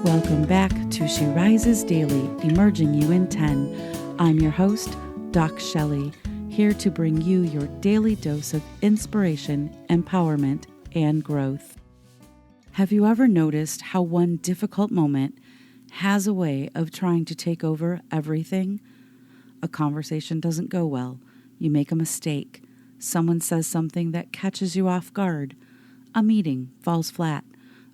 Welcome back to She Rises Daily, Emerging You in 10. I'm your host, Doc Shelley, here to bring you your daily dose of inspiration, empowerment, and growth. Have you ever noticed how one difficult moment has a way of trying to take over everything? A conversation doesn't go well. You make a mistake. Someone says something that catches you off guard. A meeting falls flat.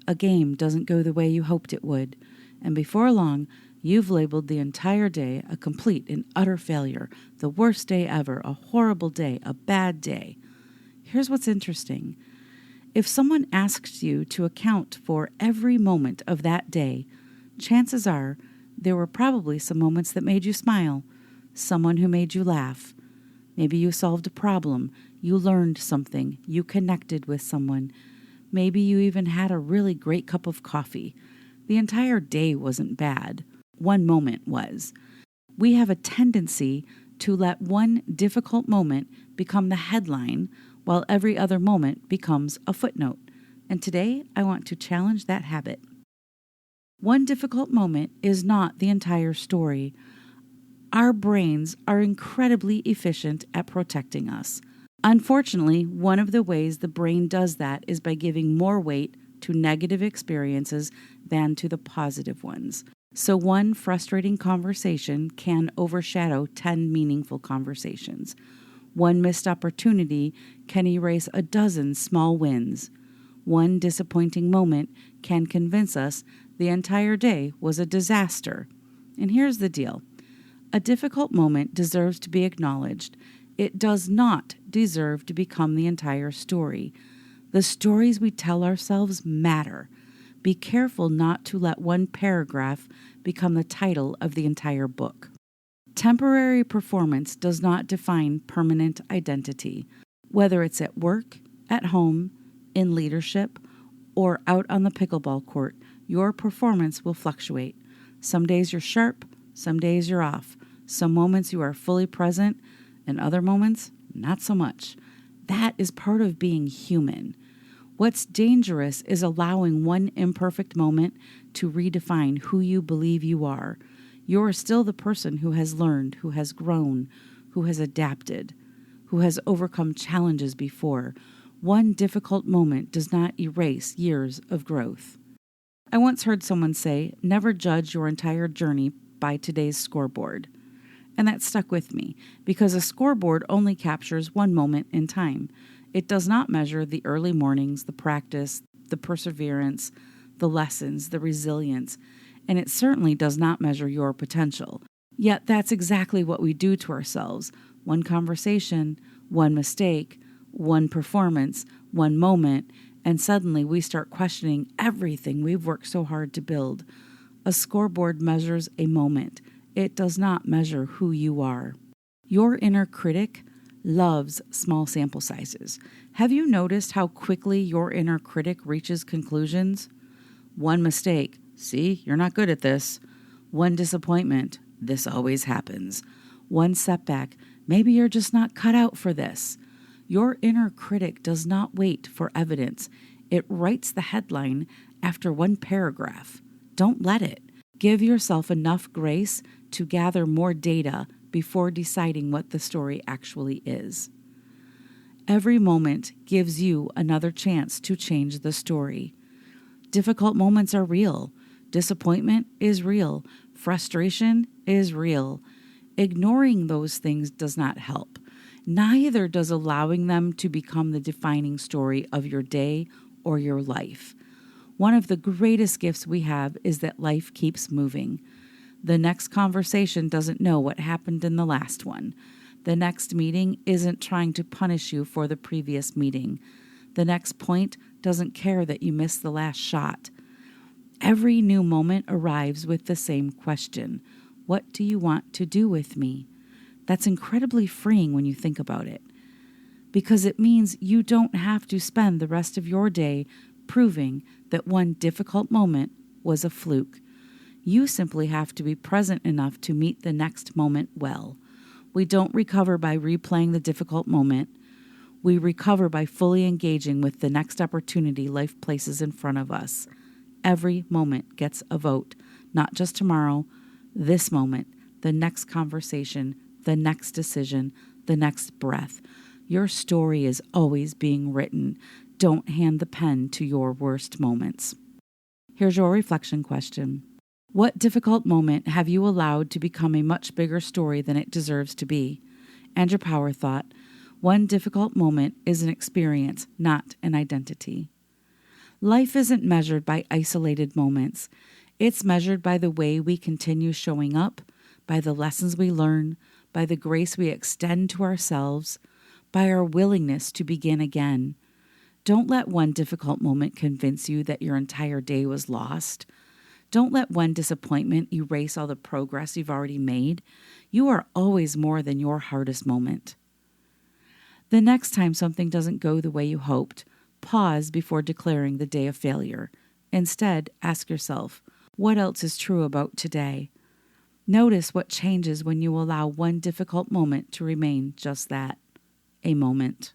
A game doesn't go the way you hoped it would. And before long, you've labeled the entire day a complete and utter failure, the worst day ever, a horrible day, a bad day. Here's what's interesting. If someone asked you to account for every moment of that day, chances are there were probably some moments that made you smile, someone who made you laugh. Maybe you solved a problem, you learned something, you connected with someone. Maybe you even had a really great cup of coffee. The entire day wasn't bad. One moment was. We have a tendency to let one difficult moment become the headline while every other moment becomes a footnote. And today, I want to challenge that habit. One difficult moment is not the entire story. Our brains are incredibly efficient at protecting us. Unfortunately, one of the ways the brain does that is by giving more weight to negative experiences than to the positive ones. So one frustrating conversation can overshadow 10 meaningful conversations. One missed opportunity can erase a dozen small wins. One disappointing moment can convince us the entire day was a disaster. And here's the deal. A difficult moment deserves to be acknowledged. It does not deserve to become the entire story. The stories we tell ourselves matter. Be careful not to let one paragraph become the title of the entire book. Temporary performance does not define permanent identity. Whether it's at work, at home, in leadership, or out on the pickleball court, your performance will fluctuate. Some days you're sharp, some days you're off. Some moments you are fully present, and other moments, not so much. That is part of being human. What's dangerous is allowing one imperfect moment to redefine who you believe you are. You're still the person who has learned, who has grown, who has adapted, who has overcome challenges before. One difficult moment does not erase years of growth. I once heard someone say, never judge your entire journey by today's scoreboard. And that stuck with me because a scoreboard only captures one moment in time. It does not measure the early mornings, the practice, the perseverance, the lessons, the resilience, and it certainly does not measure your potential. Yet that's exactly what we do to ourselves. One conversation, one mistake, one performance, one moment, and suddenly we start questioning everything we've worked so hard to build. A scoreboard measures a moment. It does not measure who you are. Your inner critic loves small sample sizes. Have you noticed how quickly your inner critic reaches conclusions? One mistake, see, you're not good at this. One disappointment, this always happens. One setback, maybe you're just not cut out for this. Your inner critic does not wait for evidence. It writes the headline after one paragraph. Don't let it. Give yourself enough grace to gather more data before deciding what the story actually is. Every moment gives you another chance to change the story. Difficult moments are real. Disappointment is real. Frustration is real. Ignoring those things does not help. Neither does allowing them to become the defining story of your day or your life. One of the greatest gifts we have is that life keeps moving. The next conversation doesn't know what happened in the last one. The next meeting isn't trying to punish you for the previous meeting. The next point doesn't care that you missed the last shot. Every new moment arrives with the same question. What do you want to do with me? That's incredibly freeing when you think about it, because it means you don't have to spend the rest of your day proving that one difficult moment was a fluke. You simply have to be present enough to meet the next moment well. We don't recover by replaying the difficult moment. We recover by fully engaging with the next opportunity life places in front of us. Every moment gets a vote, not just tomorrow, this moment, the next conversation, the next decision, the next breath. Your story is always being written. Don't hand the pen to your worst moments. Here's your reflection question. What difficult moment have you allowed to become a much bigger story than it deserves to be? And your power thought, one difficult moment is an experience, not an identity. Life isn't measured by isolated moments. It's measured by the way we continue showing up, by the lessons we learn, by the grace we extend to ourselves, by our willingness to begin again. Don't let one difficult moment convince you that your entire day was lost. Don't let one disappointment erase all the progress you've already made. You are always more than your hardest moment. The next time something doesn't go the way you hoped, pause before declaring the day a failure. Instead, ask yourself, what else is true about today? Notice what changes when you allow one difficult moment to remain just that, a moment.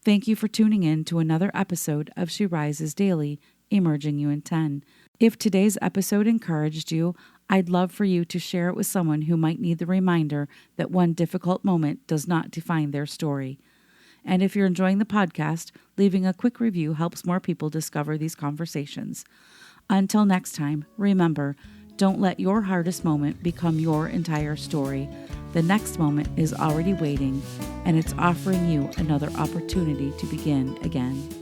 Thank you for tuning in to another episode of She Rises Daily, Emerging You in 10. If today's episode encouraged you, I'd love for you to share it with someone who might need the reminder that one difficult moment does not define their story. And if you're enjoying the podcast, leaving a quick review helps more people discover these conversations. Until next time, remember, don't let your hardest moment become your entire story. The next moment is already waiting, and it's offering you another opportunity to begin again.